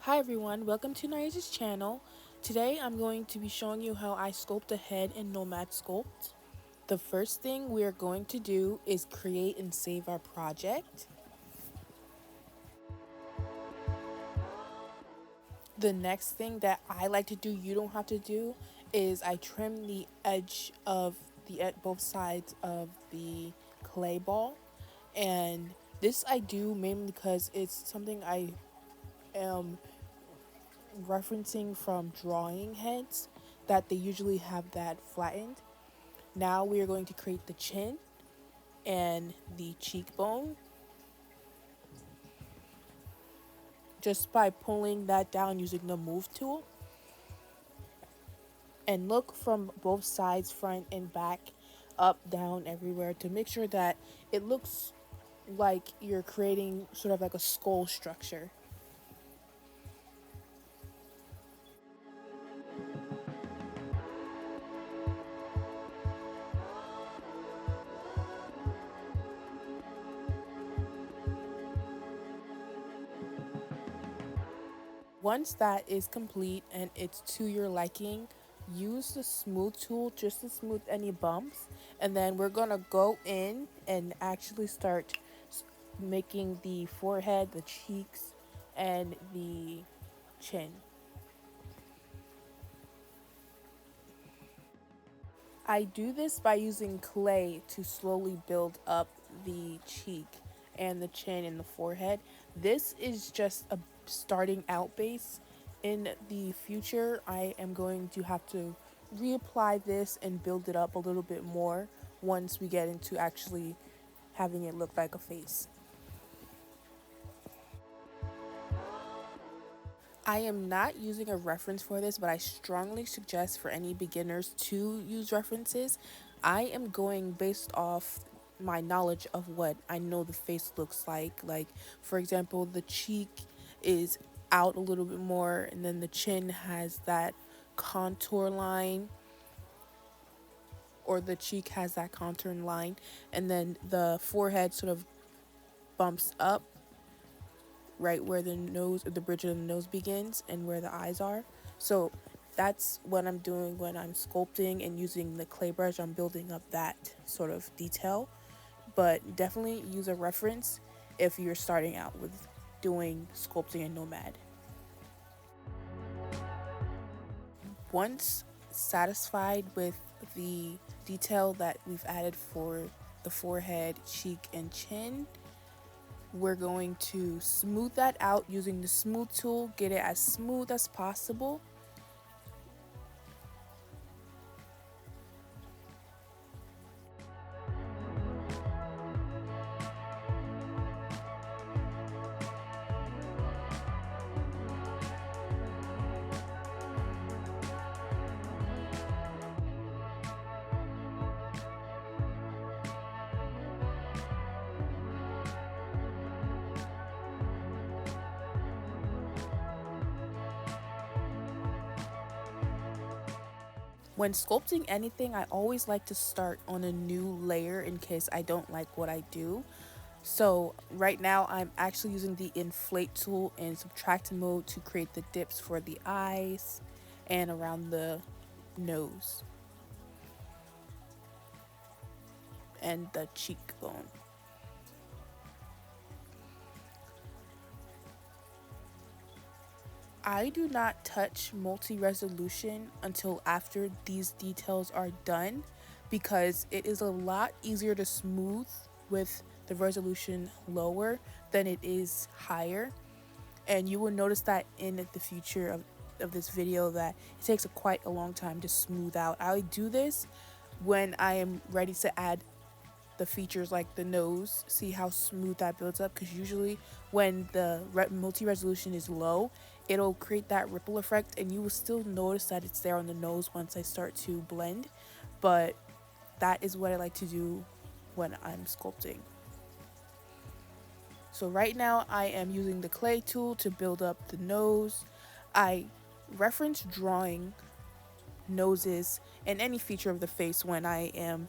Hi everyone, welcome to Naija's channel. Today I'm going to be showing you how I sculpt a head in Nomad Sculpt. The first thing we are going to do is create and save our project. The next thing that I like to do, you don't have to do, is I trim the edge of both sides of the clay ball. And this I do mainly because it's something I am referencing from drawing heads that they usually have that flattened. Now we are going to create the chin and the cheekbone just by pulling that down using the move tool. And look from both sides, front and back, up, down, everywhere to make sure that it looks like you're creating sort of like a skull structure. Once that is complete and it's to your liking, use the smooth tool just to smooth any bumps, and then we're gonna go in and actually start making the forehead, the cheeks, and the chin. I do this by using clay to slowly build up the cheek and the chin and the forehead. This is just a starting out base. In the future, I am going to have to reapply this and build it up a little bit more once we get into actually having it look like a face. I am not using a reference for this, but I strongly suggest for any beginners to use references. I am going based off my knowledge of what I know the face looks like. Like, for example, the cheek is out a little bit more, and then the chin has that contour line, or the cheek has that contour line, and then the forehead sort of bumps up right where the nose, the bridge of the nose begins and where the eyes are. So that's what I'm doing when I'm sculpting and using the clay brush. I'm building up that sort of detail, but definitely use a reference if you're starting out with doing sculpting in Nomad. Once satisfied with the detail that we've added for the forehead, cheek, and chin, we're going to smooth that out using the smooth tool, get it as smooth as possible. When sculpting anything, I always like to start on a new layer in case I don't like what I do. So right now I'm actually using the inflate tool in subtract mode to create the dips for the eyes and around the nose and the cheekbone. I do not touch multi-resolution until after these details are done because it is a lot easier to smooth with the resolution lower than it is higher. And you will notice that in the future of this video that it takes quite a long time to smooth out. I do this when I am ready to add the features like the nose, see how smooth that builds up, because usually when the multi-resolution is low, it'll create that ripple effect and you will still notice that it's there on the nose once I start to blend. But that is what I like to do when I'm sculpting. So right now I am using the clay tool to build up the nose. I reference drawing noses and any feature of the face when I am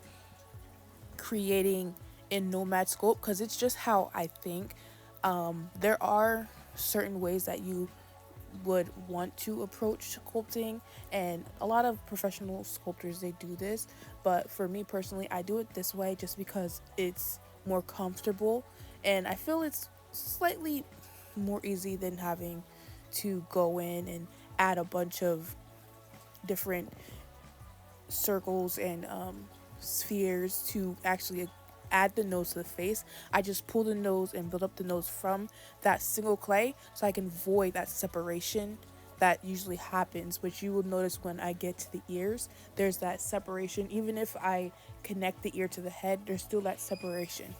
creating in Nomad Sculpt because it's just how I think. There are certain ways that you would want to approach sculpting, and a lot of professional sculptors they do this, but for me personally I do it this way just because it's more comfortable, and I feel it's slightly more easy than having to go in and add a bunch of different circles and spheres to actually add the nose to the face. I just pull the nose and build up the nose from that single clay so I can avoid that separation that usually happens, which you will notice when I get to the ears. There's that separation. Even if I connect the ear to the head, there's still that separation.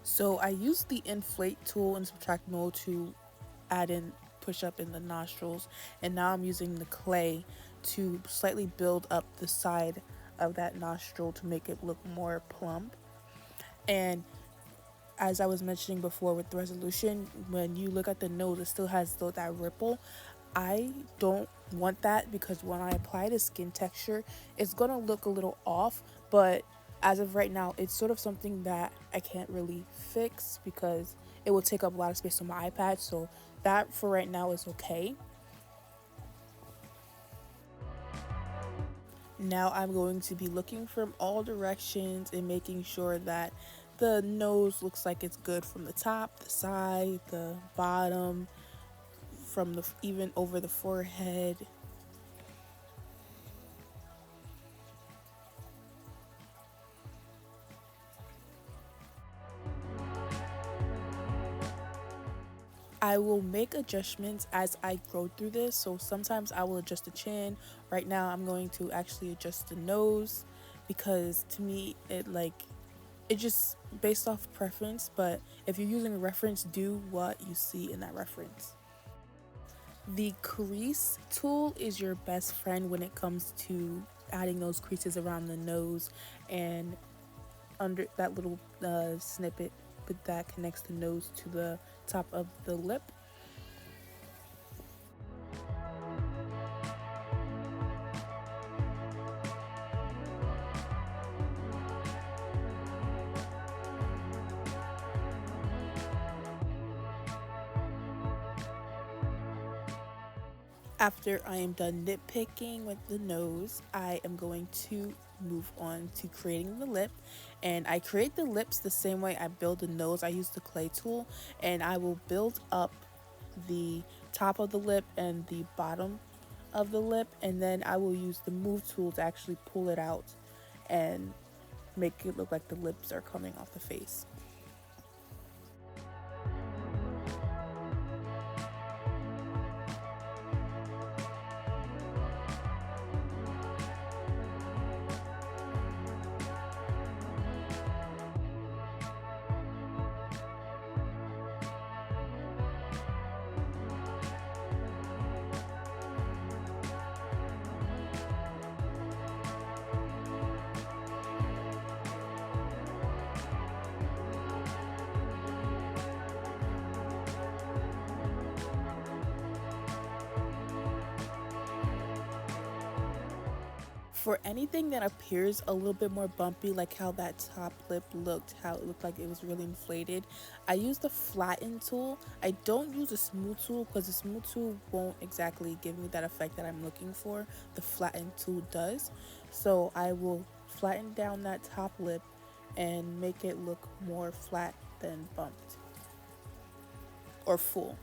So I use the inflate tool and subtract mode to add in push up in the nostrils, and now I'm using the clay to slightly build up the side of that nostril to make it look more plump. And as I was mentioning before with the resolution, when you look at the nose, it still has that ripple. I don't want that because when I apply the skin texture, it's gonna look a little off, but as of right now, it's sort of something that I can't really fix because it will take up a lot of space on my iPad, so that for right now is okay. Now I'm going to be looking from all directions and making sure that the nose looks like it's good from the top, the side, the bottom, from the even over the forehead. I will make adjustments as I go through this. So sometimes I will adjust the chin. Right now I'm going to actually adjust the nose because to me it just based off preference, but if you're using a reference, do what you see in that reference. The crease tool is your best friend when it comes to adding those creases around the nose and under that little snippet that connects the nose to the top of the lip. After I am done nitpicking with the nose, I am going to move on to creating the lip. And I create the lips the same way I build the nose. I use the clay tool and I will build up the top of the lip and the bottom of the lip, and then I will use the move tool to actually pull it out and make it look like the lips are coming off the face. For anything that appears a little bit more bumpy, like how that top lip looked, how it looked like it was really inflated, I use the flatten tool. I don't use a smooth tool because the smooth tool won't exactly give me that effect that I'm looking for. The flatten tool does. So I will flatten down that top lip and make it look more flat than bumped or full.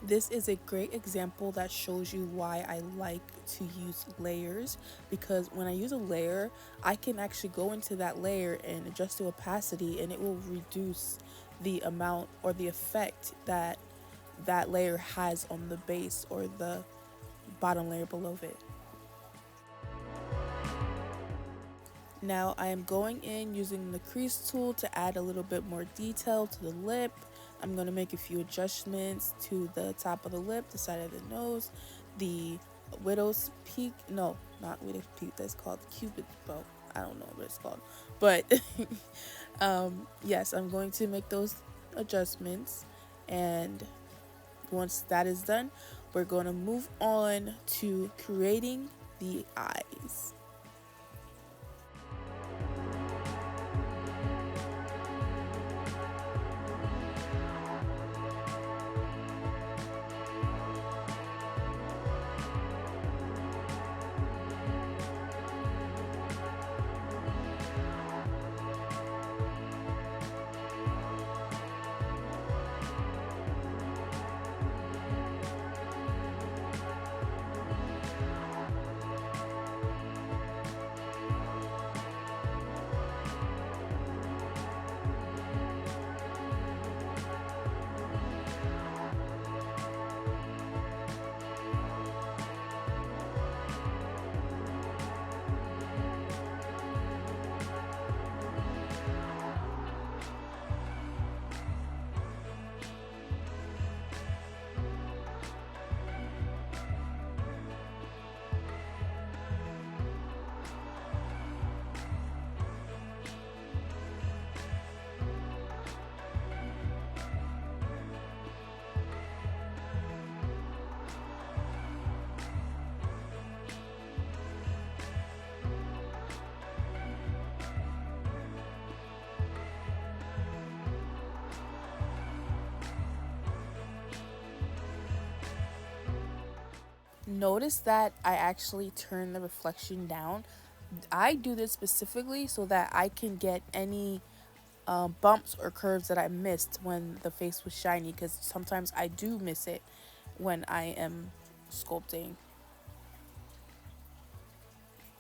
This is a great example that shows you why I like to use layers, because when I use a layer, I can actually go into that layer and adjust the opacity, and it will reduce the amount or the effect that that layer has on the base or the bottom layer below it. Now I am going in using the crease tool to add a little bit more detail to the lip. I'm going to make a few adjustments to the top of the lip, the side of the nose, the widow's peak. No, not widow's peak. That's called Cupid's bow. I don't know what it's called. But yes, I'm going to make those adjustments. And once that is done, we're going to move on to creating the eyes. Notice that I actually turn the reflection down. I do this specifically so that I can get any bumps or curves that I missed when the face was shiny, because sometimes I do miss it when I am sculpting.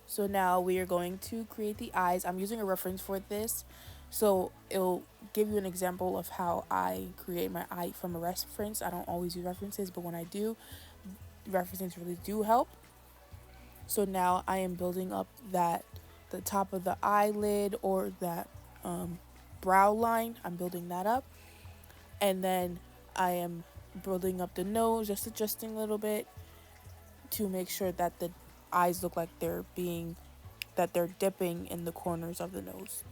So now we are going to create the eyes. I'm using a reference for this, so it'll give you an example of how I create my eye from a reference. I don't always use references, but when I do, references really do help. So now I am building up the top of the eyelid or that brow line. I'm building that up, and then I am building up the nose, just adjusting a little bit to make sure that the eyes look like they're dipping in the corners of the nose.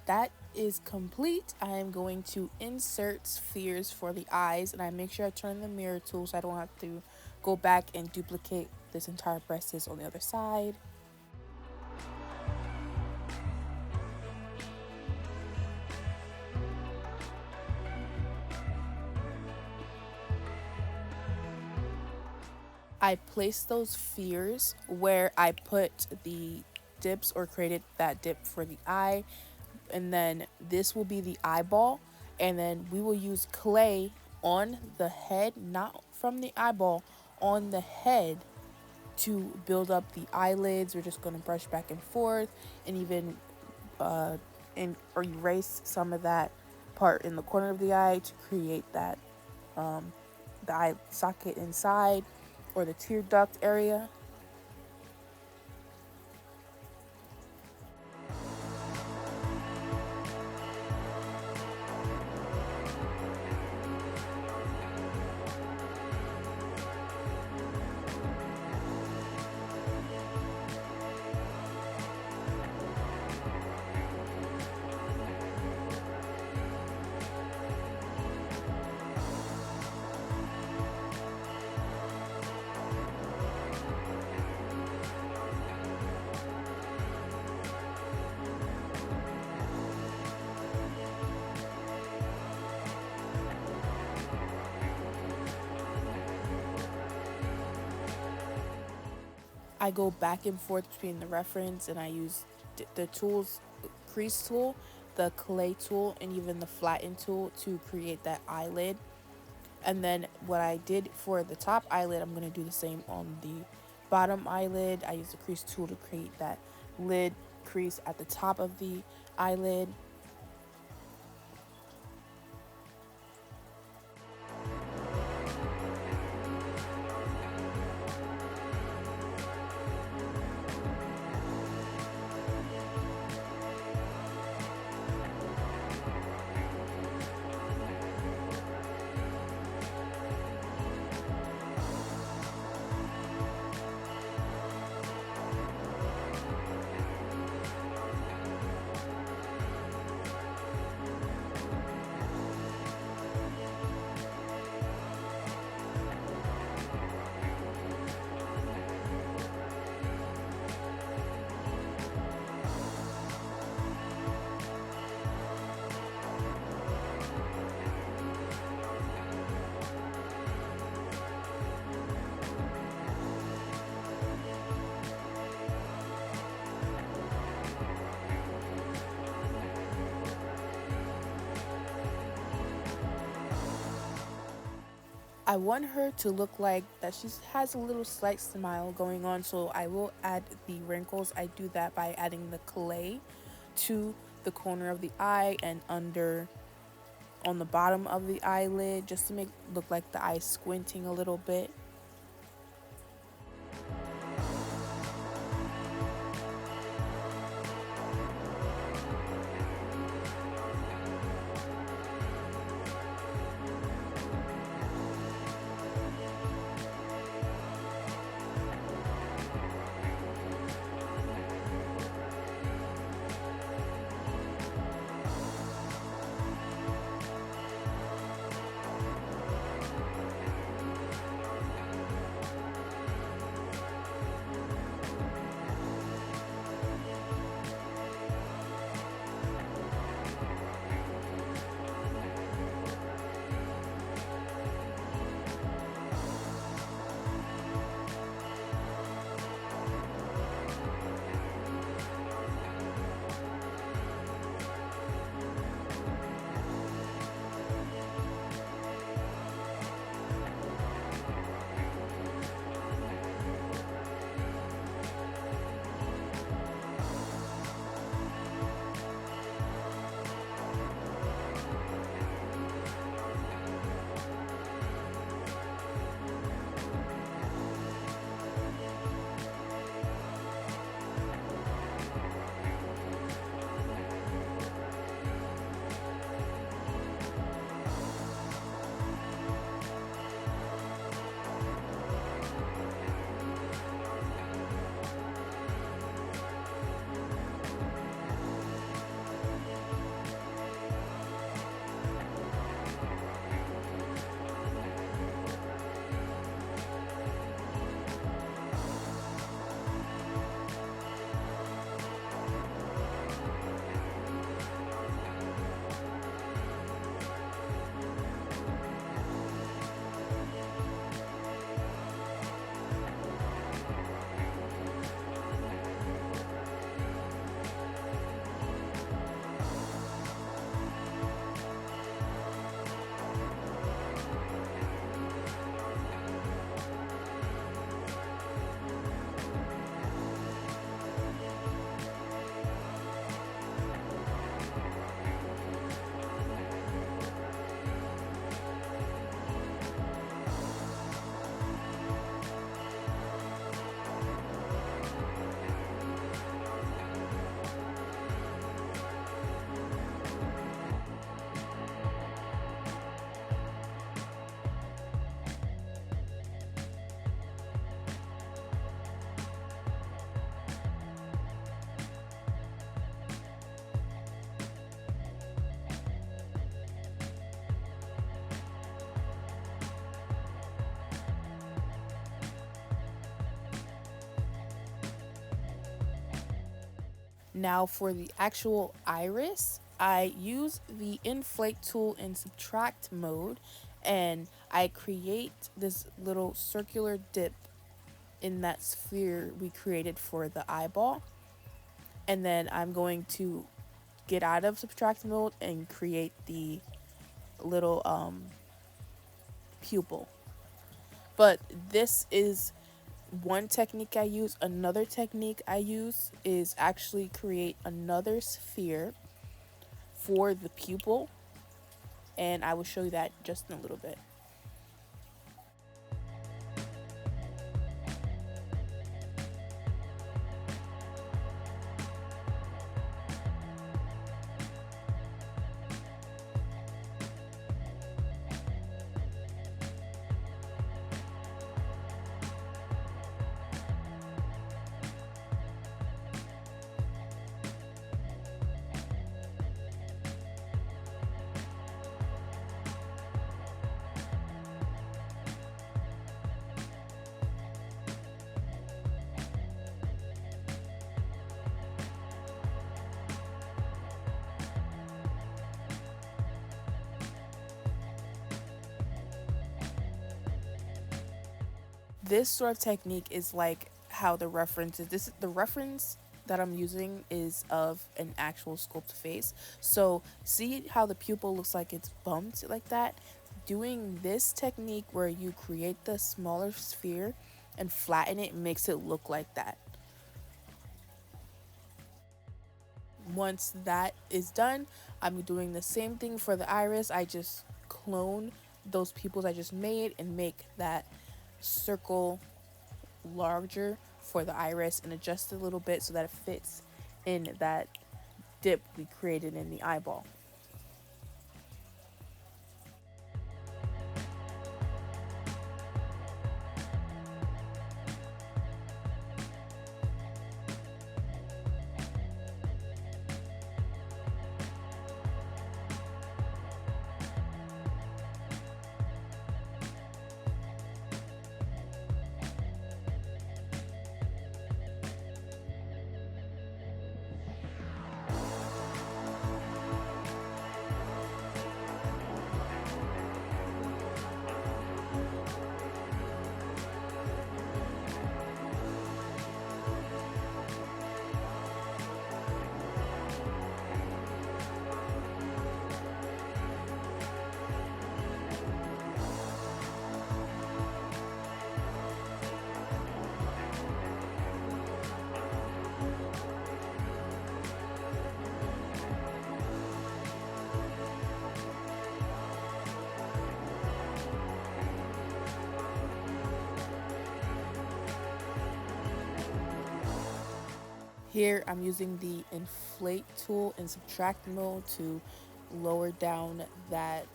That is complete. I am going to insert spheres for the eyes, and I make sure I turn the mirror tool so I don't have to go back and duplicate this entire process on the other side. I placed those spheres where I put the dips or created that dip for the eye, and then this will be the eyeball, and then we will use clay on the head, not from the eyeball, on the head, to build up the eyelids. We're just going to brush back and forth and even or erase some of that part in the corner of the eye to create that the eye socket inside or the tear duct area. I go back and forth between the reference, and I use the tools, crease tool, the clay tool, and even the flatten tool to create that eyelid. And then what I did for the top eyelid, I'm going to do the same on the bottom eyelid. I use the crease tool to create that lid crease at the top of the eyelid. I want her to look like that she has a little slight smile going on, so I will add the wrinkles. I do that by adding the clay to the corner of the eye and under on the bottom of the eyelid, just to make look like the eye squinting a little bit. Now for the actual iris, I use the inflate tool in subtract mode, and I create this little circular dip in that sphere we created for the eyeball. And then I'm going to get out of subtract mode and create the little pupil. But this is one technique I use. Another technique I use is actually create another sphere for the pupil, and I will show you that just in a little bit. This sort of technique is like how the reference is. This the reference that I'm using is of an actual sculpt face. So see how the pupil looks like it's bumped like that? Doing this technique where you create the smaller sphere and flatten it makes it look like that. Once that is done, I'm doing the same thing for the iris. I just clone those pupils I just made and make that circle larger for the iris and adjust it a little bit so that it fits in that dip we created in the eyeball. Here I'm using the inflate tool in subtract mode to lower down that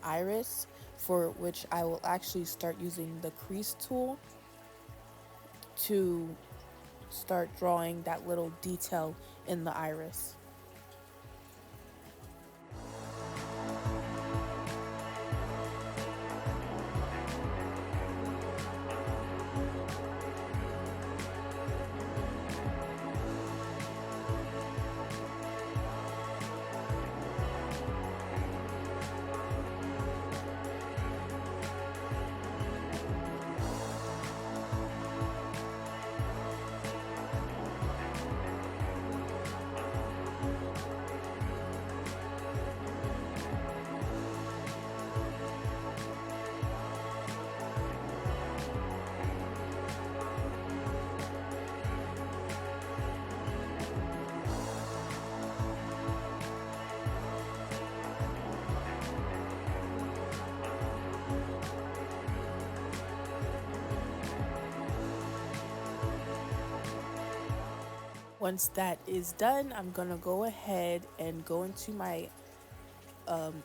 iris, for which I will actually start using the crease tool to start drawing that little detail in the iris. Once that is done, I'm gonna go ahead and go into my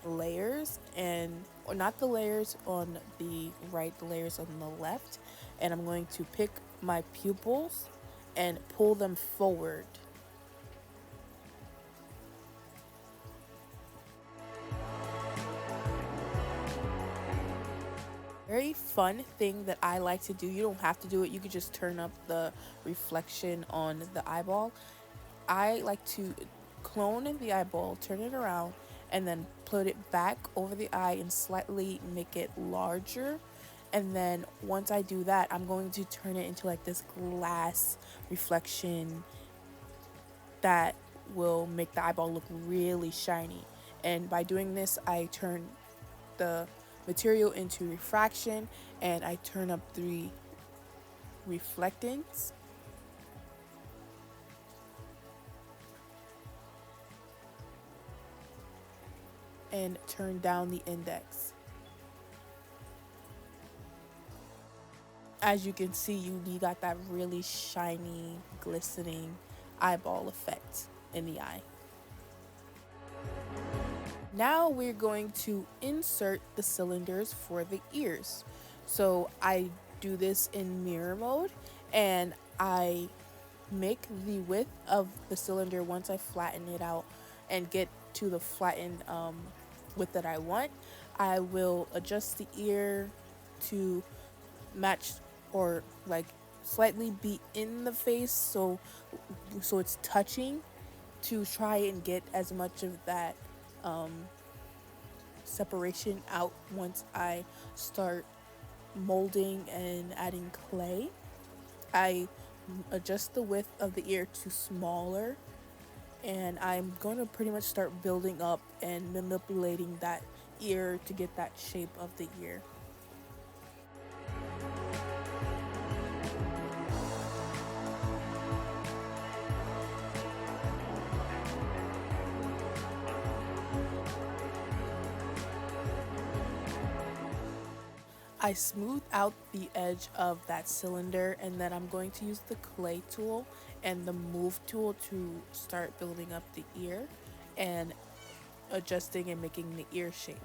layers, and or not the layers on the right, the layers on the left, and I'm going to pick my pupils and pull them forward. Very fun thing that I like to do. You don't have to do it. You could just turn up the reflection on the eyeball. I like to clone the eyeball, turn it around, and then put it back over the eye and slightly make it larger. And then once I do that, I'm going to turn it into like this glass reflection that will make the eyeball look really shiny. And by doing this, I turn the material into refraction, and I turn up the reflectance. And turn down the index. As you can see, you got that really shiny, glistening eyeball effect in the eye. Now we're going to insert the cylinders for the ears. So I do this in mirror mode, and I make the width of the cylinder once I flatten it out and get to the flattened width that I want. I will adjust the ear to match or like slightly be in the face, so it's touching, to try and get as much of that separation out once I start molding and adding clay. I adjust the width of the ear to smaller, and I'm going to pretty much start building up and manipulating that ear to get that shape of the ear. I smooth out the edge of that cylinder, and then I'm going to use the clay tool and the move tool to start building up the ear and adjusting and making the ear shape.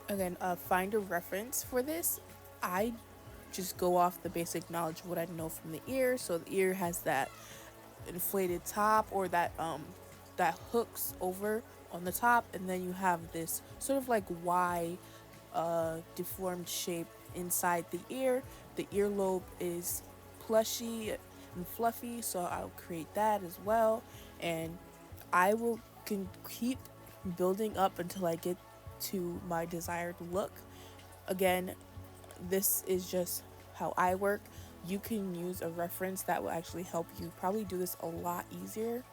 Again, find a reference for this. I just go off the basic knowledge of what I know from the ear. So the ear has that inflated top, or that hooks over on the top, and then you have this sort of like Y deformed shape inside the ear. The earlobe is plushy and fluffy, so I'll create that as well, and I will keep building up until I get to my desired look. Again, this is just how I work. You can use a reference that will actually help you probably do this a lot easier.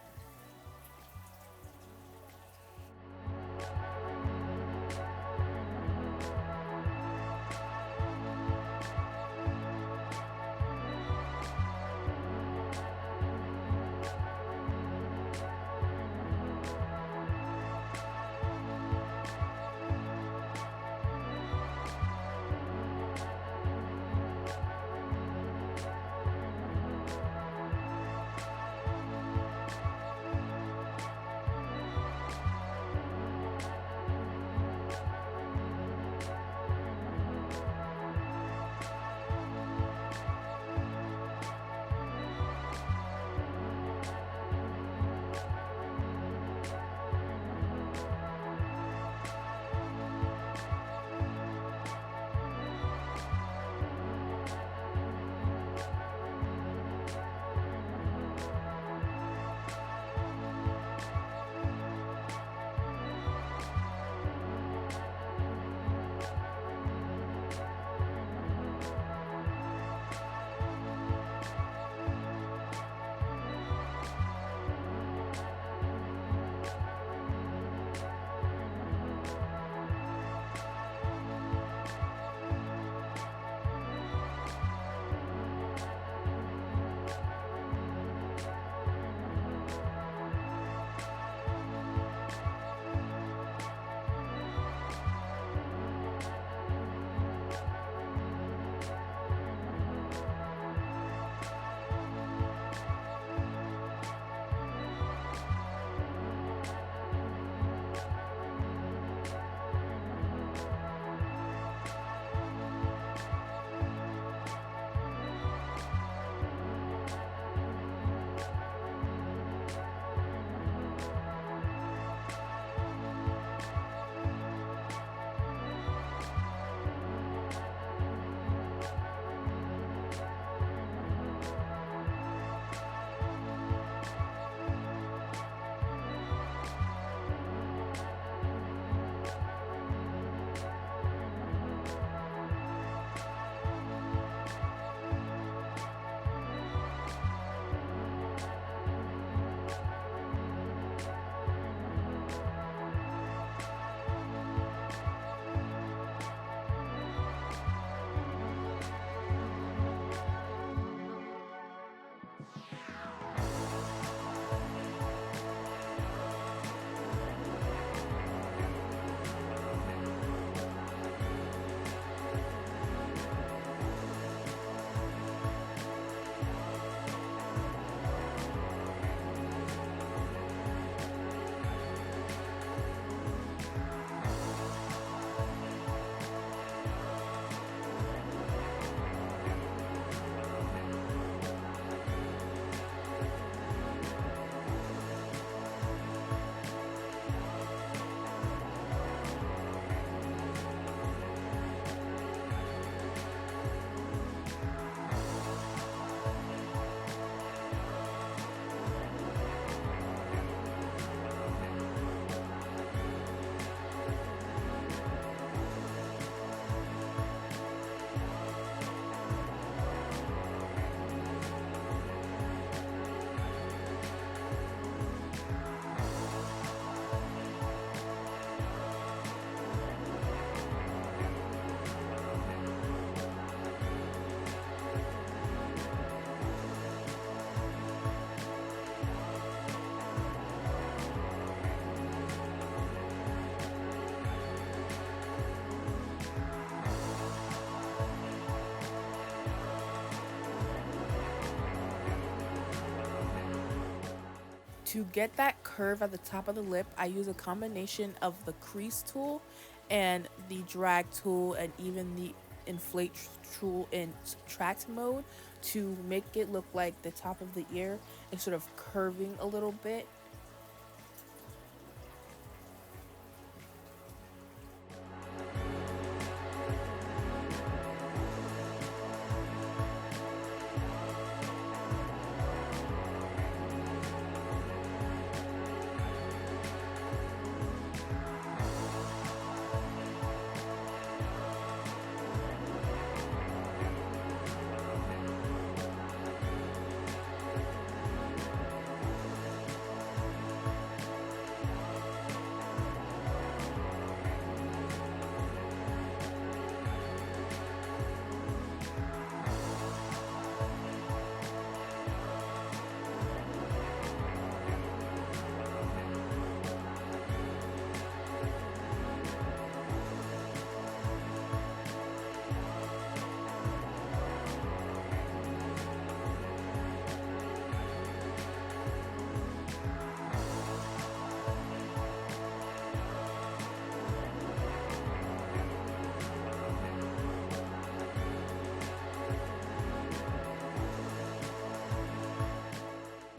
To get that curve at the top of the lip, I use a combination of the crease tool and the drag tool and even the inflate tool in subtract mode to make it look like the top of the ear is sort of curving a little bit.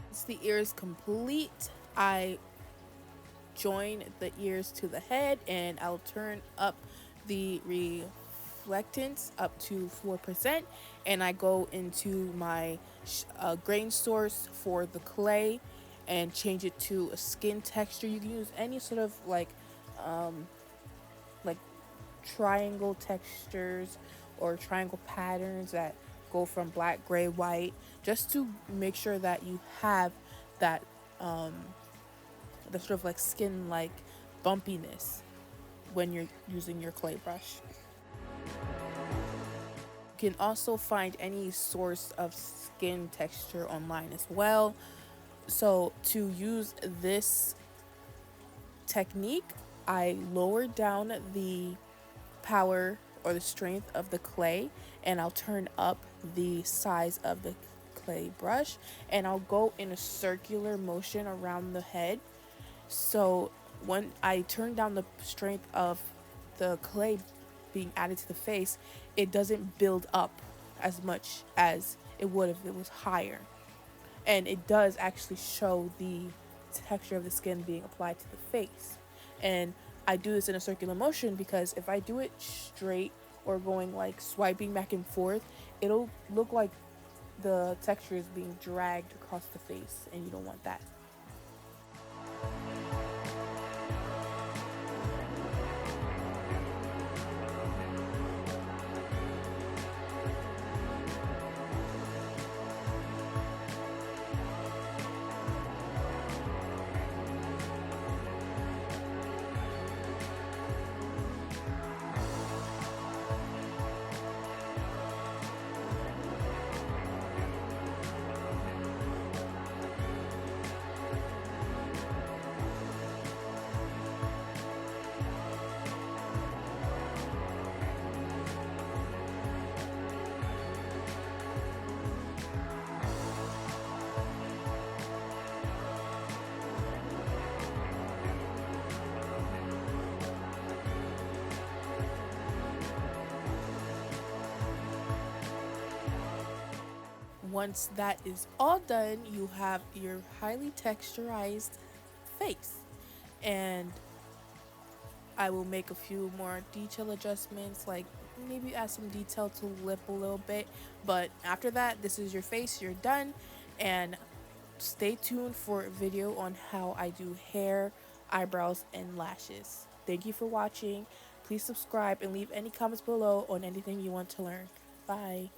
Once the ear is complete, I join the ears to the head and I'll turn up the reflectance up to 4%, and I go into my grain source for the clay and change it to a skin texture. You can use any sort of like triangle textures or triangle patterns that go from black, gray, white, just to make sure that you have that the sort of like skin like bumpiness when you're using your clay brush. You can also find any source of skin texture online as well. So to use this technique, I lower down the power or the strength of the clay, and I'll turn up the size of the clay brush, and I'll go in a circular motion around the head. So when I turn down the strength of the clay being added to the face, it doesn't build up as much as it would if it was higher. And it does actually show the texture of the skin being applied to the face. And I do this in a circular motion because if I do it straight or going like swiping back and forth, it'll look like the texture is being dragged across the face, and you don't want that. Once that is all done, you have your highly texturized face. And I will make a few more detail adjustments, like maybe add some detail to lip a little bit. But after that, this is your face, you're done. And stay tuned for a video on how I do hair, eyebrows, and lashes. Thank you for watching. Please subscribe and leave any comments below on anything you want to learn. Bye.